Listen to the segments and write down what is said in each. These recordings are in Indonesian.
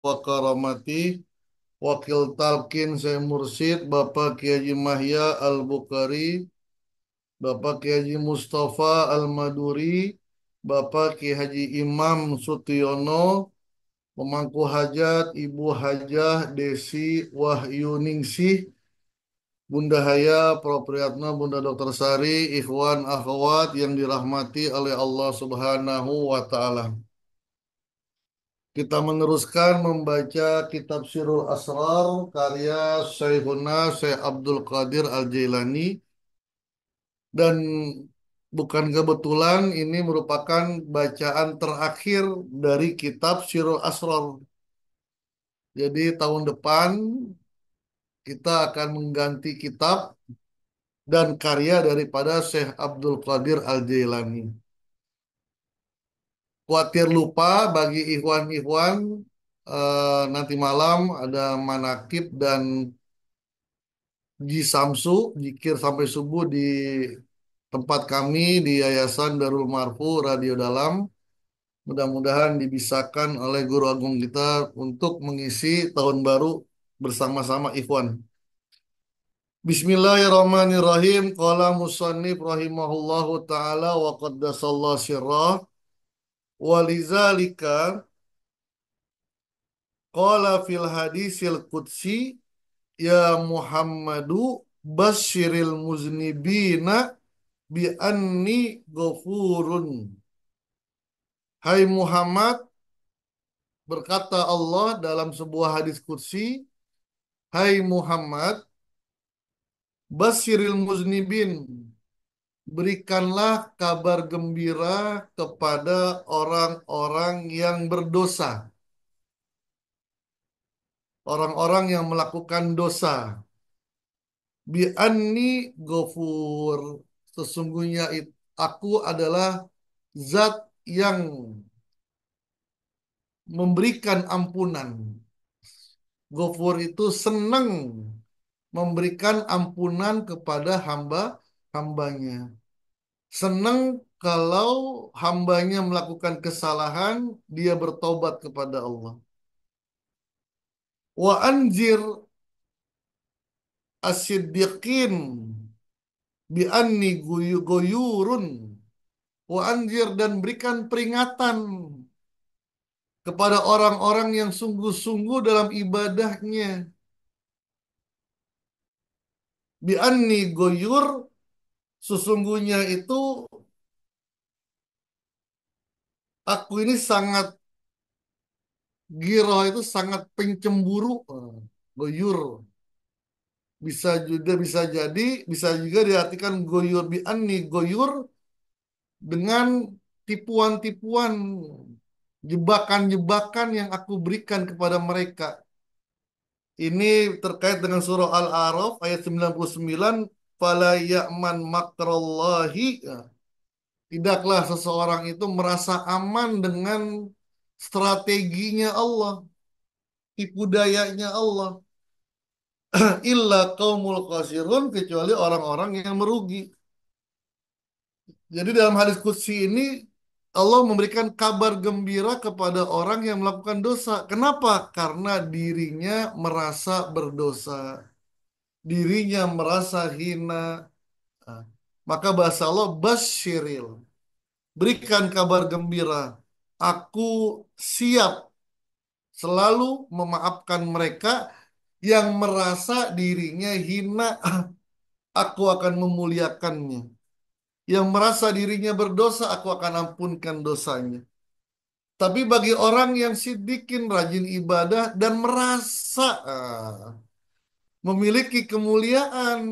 wa karamati. Wakil Talkin saya Mursid Bapak Kiai Haji Mahya Al-Bukhari, Bapak Kiai Haji Mustafa Al-Maduri, Bapak Kiai Haji Imam Sutiono, pemangku hajat Ibu Hajah Desi Wahyuningsih, Bunda Haya Propriyatna, Bunda Dokter Sari, ikhwan akhwat yang dirahmati oleh Allah Subhanahu wa taala. Kita meneruskan membaca kitab Sirul Asrar karya Syekhuna Syekh Abdul Qadir Al-Jailani, dan bukan kebetulan ini merupakan bacaan terakhir dari kitab Sirul Asrar. Jadi tahun depan kita akan mengganti kitab dan karya daripada Syekh Abdul Qadir Al-Jailani. Khawatir lupa bagi ikhwan-ikhwan, nanti malam ada manakib dan di Samsu, zikir sampai subuh di tempat kami di Yayasan Darul Marfu Radio Dalam. Mudah-mudahan dibisakan oleh Guru Agung kita untuk mengisi tahun baru bersama-sama ikhwan. Bismillahirrahmanirrahim. Qala musannif rahimahullahu taala wa qaddasallahu sirrah. Walizalika qala fil hadisil qudsi ya Muhammadu basyiril muznibina bi anni ghafurun. Hai Muhammad, berkata Allah dalam sebuah hadis qudsi, hai Muhammad, basyiril muznibin, berikanlah kabar gembira kepada orang-orang yang berdosa, orang-orang yang melakukan dosa. Bi anni ghafur, sesungguhnya aku adalah zat yang memberikan ampunan. Ghafur itu senang memberikan ampunan kepada hambanya. Senang kalau hambanya melakukan kesalahan, dia bertobat kepada Allah. Wa anzir as-siddiqin bi anni goyurun. Wa anzir, dan berikan peringatan kepada orang-orang yang sungguh-sungguh dalam ibadahnya. Bi anni goyur, sesungguhnya itu aku ini sangat Giro itu sangat pencemburu. Goyur bisa juga diartikan goyur bi anni goyur dengan tipuan-tipuan, jebakan-jebakan yang aku berikan kepada mereka. Ini terkait dengan surah Al-A'raf ayat 99, fala ya'man makrallahi. Tidaklah seseorang itu merasa aman dengan strateginya Allah, tipu dayanya Allah. Illa qaumul khasirun, kecuali orang-orang yang merugi. Jadi dalam hadis qudsi ini Allah memberikan kabar gembira kepada orang yang melakukan dosa. Kenapa? Karena dirinya merasa berdosa, dirinya merasa hina. Nah, maka bahasa Allah basyiril, berikan kabar gembira. Aku siap selalu memaafkan mereka yang merasa dirinya hina. Aku akan memuliakannya. Yang merasa dirinya berdosa, aku akan ampunkan dosanya. Tapi bagi orang yang sidikin, rajin ibadah, dan merasa memiliki kemuliaan,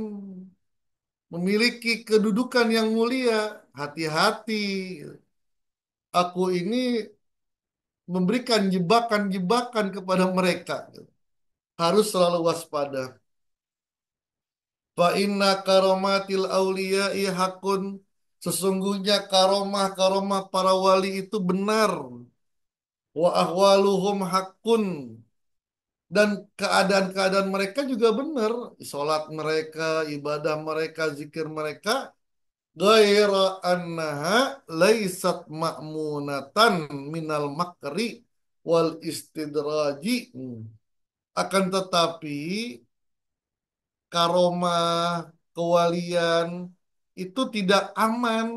memiliki kedudukan yang mulia, hati-hati. Aku ini memberikan jebakan-jebakan kepada mereka. Harus selalu waspada. Fa inna karomatil auliya'i hakun. Sesungguhnya karomah-karomah para wali itu benar. Wa ahwaluhum hakun. Dan keadaan-keadaan mereka juga benar. Salat mereka, ibadah mereka, zikir mereka. Ghaira annaha laisat ma'munatan minal makri wal istidraji. Akan tetapi karomah, kewalian itu tidak aman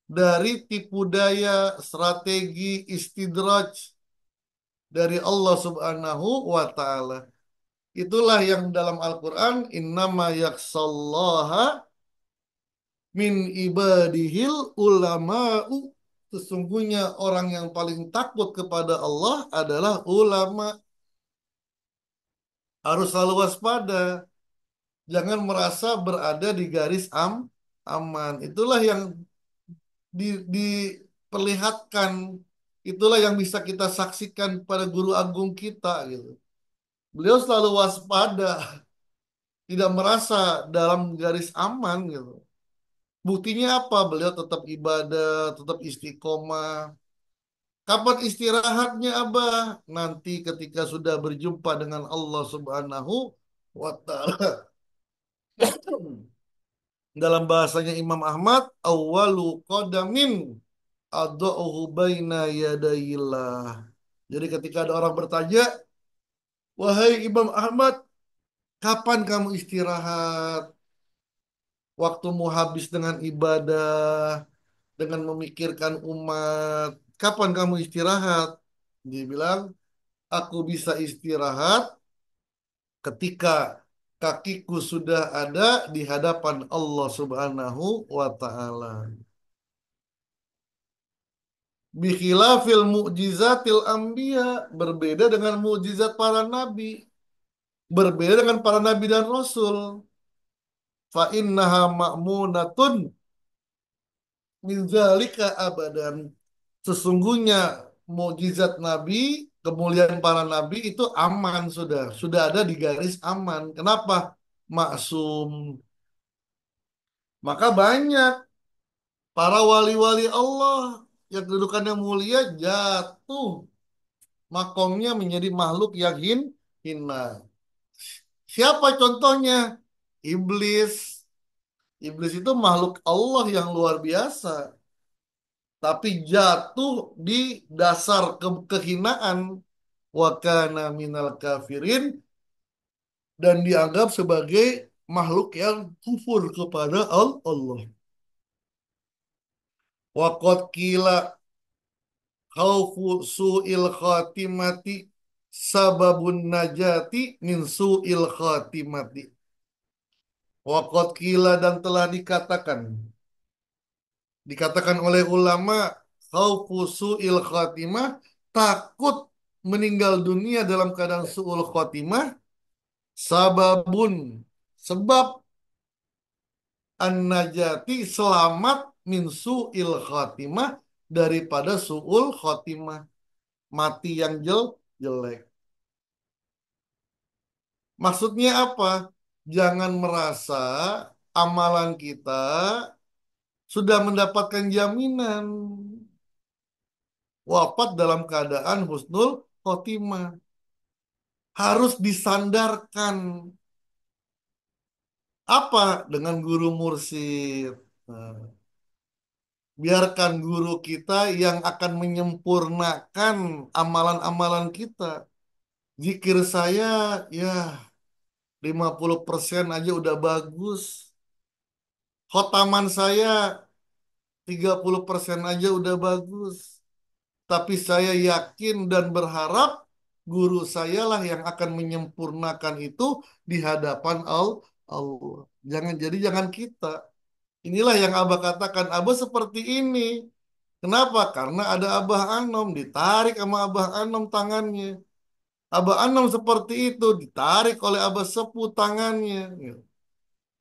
dari tipu daya, strategi istidraj dari Allah Subhanahu wa taala. Itulah yang dalam Al-Qur'an innama yaksallaha min ibadihil ulama'u. Sesungguhnya orang yang paling takut kepada Allah adalah ulama. Harus selalu waspada. Jangan merasa berada di garis aman. Itulah yang diperlihatkan. Itulah yang bisa kita saksikan pada guru agung kita gitu. Beliau selalu waspada, tidak merasa dalam garis aman gitu. Buktinya apa? Beliau tetap ibadah, tetap istiqomah. Kapan istirahatnya Abah? Nanti ketika sudah berjumpa dengan Allah Subhanahu wa taala. Dalam bahasanya Imam Ahmad, awwalu qadamin adauhu baina yadayillah. Jadi ketika ada orang bertanya, wahai Imam Ahmad, kapan kamu istirahat? Waktumu habis dengan ibadah, dengan memikirkan umat. Kapan kamu istirahat? Dia bilang, aku bisa istirahat ketika kakiku sudah ada di hadapan Allah Subhanahu wa taala. Bikhilafil mu'jizatil anbiya, berbeda dengan mukjizat para nabi, berbeda dengan para nabi dan rasul. Fa innaha ma'munatun min zalika abadan. Sesungguhnya mukjizat nabi, kemuliaan para nabi itu aman sudah ada di garis aman. Kenapa? Maksum. Maka banyak para wali-wali Allah yang kedudukannya mulia jatuh makomnya menjadi makhluk yang hina. Siapa contohnya? Iblis. Iblis itu makhluk Allah yang luar biasa, tapi jatuh di dasar kehinaan wa kana minal kafirin dan dianggap sebagai makhluk yang kufur kepada Allah. Wa qad qila khaufu su'il khatimati sababun najati min su'il khatimati. Waqad qila dan telah dikatakan oleh ulama khaufu su'il khatimah, takut meninggal dunia dalam keadaan su'ul khatimah, sababun, sebab an-najati, selamat, min su'il khatimah, daripada su'ul khatimah, mati yang jelek. Maksudnya apa? Jangan merasa amalan kita sudah mendapatkan jaminan wafat dalam keadaan husnul khotimah. Harus disandarkan. Apa? Dengan guru mursyid. Nah, biarkan guru kita yang akan menyempurnakan amalan-amalan kita. Zikir saya, ya 50% aja udah bagus. Khotaman saya 30% aja udah bagus. Tapi saya yakin dan berharap guru saya lah yang akan menyempurnakan itu di hadapan Allah. Jangan kita. Inilah yang Abah katakan, Abah seperti ini. Kenapa? Karena ada Abah Anom, ditarik sama Abah Anom tangannya. Abah Anom seperti itu, ditarik oleh Abah Sepuh tangannya.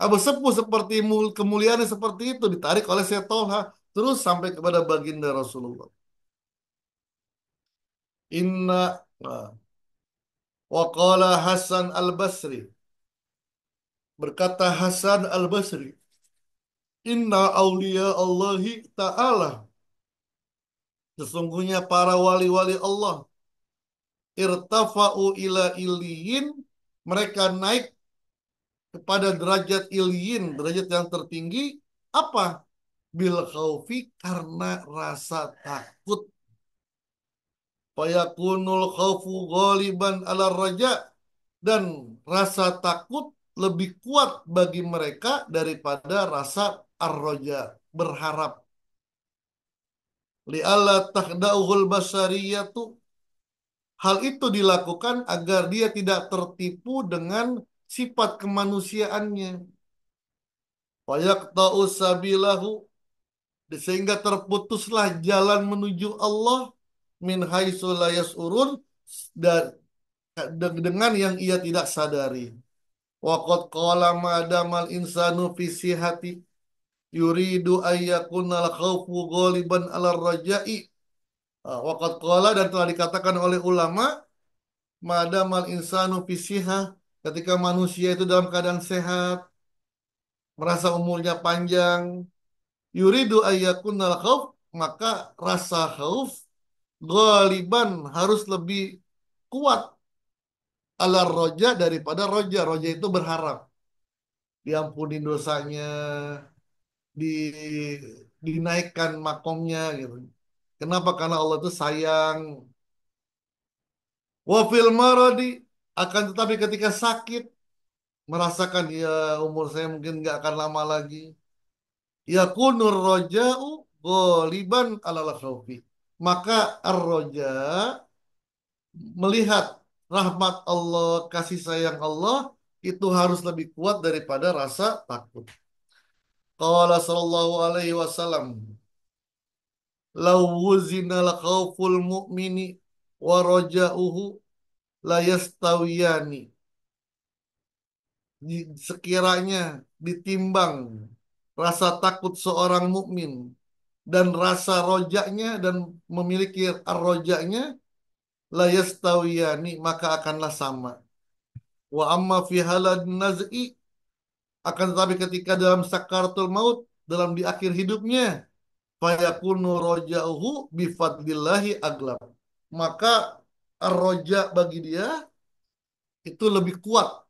Abah Sepuh seperti kemuliaannya seperti itu, ditarik oleh Syed Tolha. Terus sampai kepada baginda Rasulullah. Inna waqala Hasan al-Basri. Berkata Hasan al-Basri, Inna awliya Allahi ta'ala. Sesungguhnya para wali-wali Allah, irtafa'u ila iliyin, mereka naik kepada derajat iliyin, derajat yang tertinggi. Apa? Bil khaufi, karena rasa takut. Fayakunul khaufu ghaliban ala raja, dan rasa takut lebih kuat bagi mereka daripada rasa ar-raja, berharap. Li'alla takhda'uhul basariyatu, hal itu dilakukan agar dia tidak tertipu dengan sifat kemanusiaannya. Fayaqta'u sabilahu, sehingga terputuslah jalan menuju Allah min haitsu la yas'urun, dan dengan yang ia tidak sadari. Waqad qala ma'damal insanu fi sihati yuridu ayyakunal khawfu ghaliban 'ala raja'i. Waqad qala, dan telah dikatakan oleh ulama, ma'damal insanu fi sihah, ketika manusia itu dalam keadaan sehat, merasa umurnya panjang, yuridu ayyakunal khauf, maka rasa khauf ghaliban harus lebih kuat ala roja daripada roja. Roja itu berharap diampuni dosanya, di dinaikkan makomnya gitu. Kenapa? Karena Allah itu sayang. Wa fil maradi, akan tetapi ketika sakit, merasakan ya umur saya mungkin nggak akan lama lagi. Yakunur roja'u ghaliban alal khaufi. Maka ar-roja, melihat rahmat Allah, kasih sayang Allah, itu harus lebih kuat daripada rasa takut. Qala sallallahu alaihi wasallam, "Law wuzina al-khauful mu'mini wa raja'uhu la yastawiyani." Sekiranya ditimbang rasa takut seorang mukmin dan rasa rojaknya, dan memiliki ar-rojaknya, la yastawiyani, maka akanlah sama. Wa amma fi halad naz'i, akan tetapi ketika dalam sakaratul maut, dalam di akhir hidupnya, fayakunu roja'uhu bifadlillahi aglab, maka ar-roja bagi dia itu lebih kuat.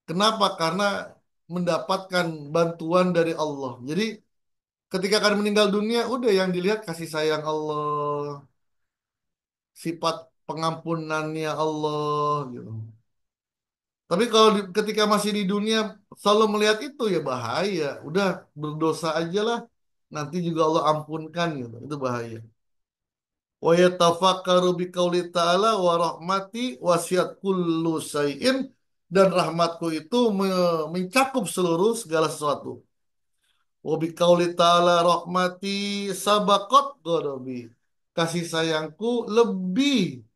Kenapa? Karena mendapatkan bantuan dari Allah. Jadi ketika akan meninggal dunia, udah yang dilihat kasih sayang Allah, sifat pengampunannya Allah gitu. Tapi kalau ketika masih di dunia selalu melihat itu, ya bahaya. Udah berdosa aja lah, nanti juga Allah ampunkan gitu. Itu bahaya. Wa yatafakkaru biqauli ta'ala wa rahmati wasiat kullu syai'in, dan rahmatku itu mencakup seluruh segala sesuatu. Wa biqauli ta'ala rahmati sabaqat ghadabi, kasih sayangku lebih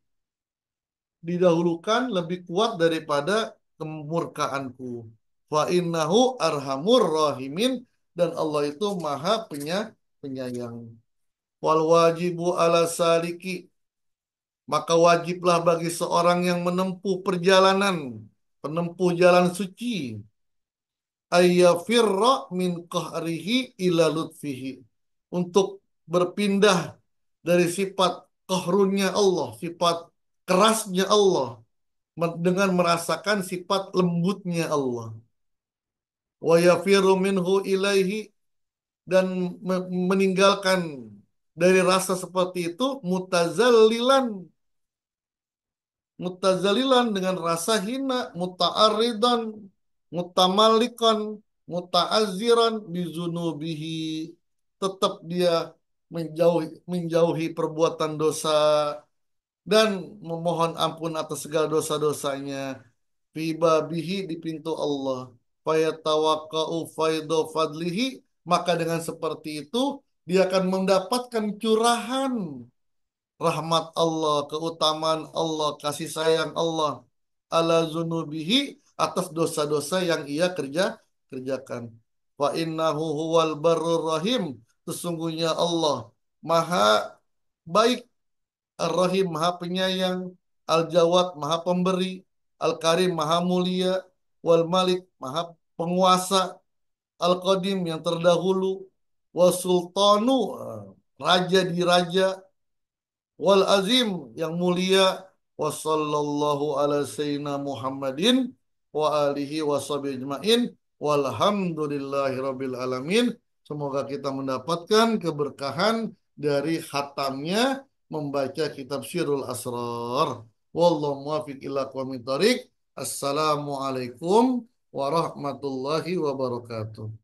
didahulukan, lebih kuat daripada kemurkaanku. Fa innahu arhamur rahimin, dan Allah itu maha penyayang. Wal wajibu ala saliki, maka wajiblah bagi seorang yang menempuh perjalanan, penempuh jalan suci, ayyafirra min qahrihi ila lutfihi, untuk berpindah dari sifat qahrunnya Allah, sifat kerasnya Allah, dengan merasakan sifat lembutnya Allah. Wa yafiru minhu ilaihi, dan meninggalkan dari rasa seperti itu, mutazallilan, mutazalilan dengan rasa hina, muta'arridan, mutamalikan, muta'azziran bizunubihi, tetap dia menjauhi perbuatan dosa dan memohon ampun atas segala dosa-dosanya. Fi babihi, di pintu Allah. Fayatawakka'u faidu fadlihi, maka dengan seperti itu dia akan mendapatkan curahan rahmat Allah, keutamaan Allah, kasih sayang Allah, ala zunubihi, atas dosa-dosa yang ia kerjakan. Fa innahu huwal barur rahim, sesungguhnya Allah maha baik, ar-rahim maha penyayang, al-jawad maha pemberi, al-karim maha mulia, wal malik maha penguasa, al-qadim yang terdahulu, wasultanu raja di raja, wal azim yang mulia, wa sallallahu ala sayyidina Muhammadin wa alihi wa sahbihi ajmain, walhamdulillahi rabbil alamin. Semoga kita mendapatkan keberkahan dari khatamnya membaca kitab Syirul Asrar. Wallahu muwaffiq ila aqwamit thoriq. Assalamualaikum warahmatullahi wabarakatuh.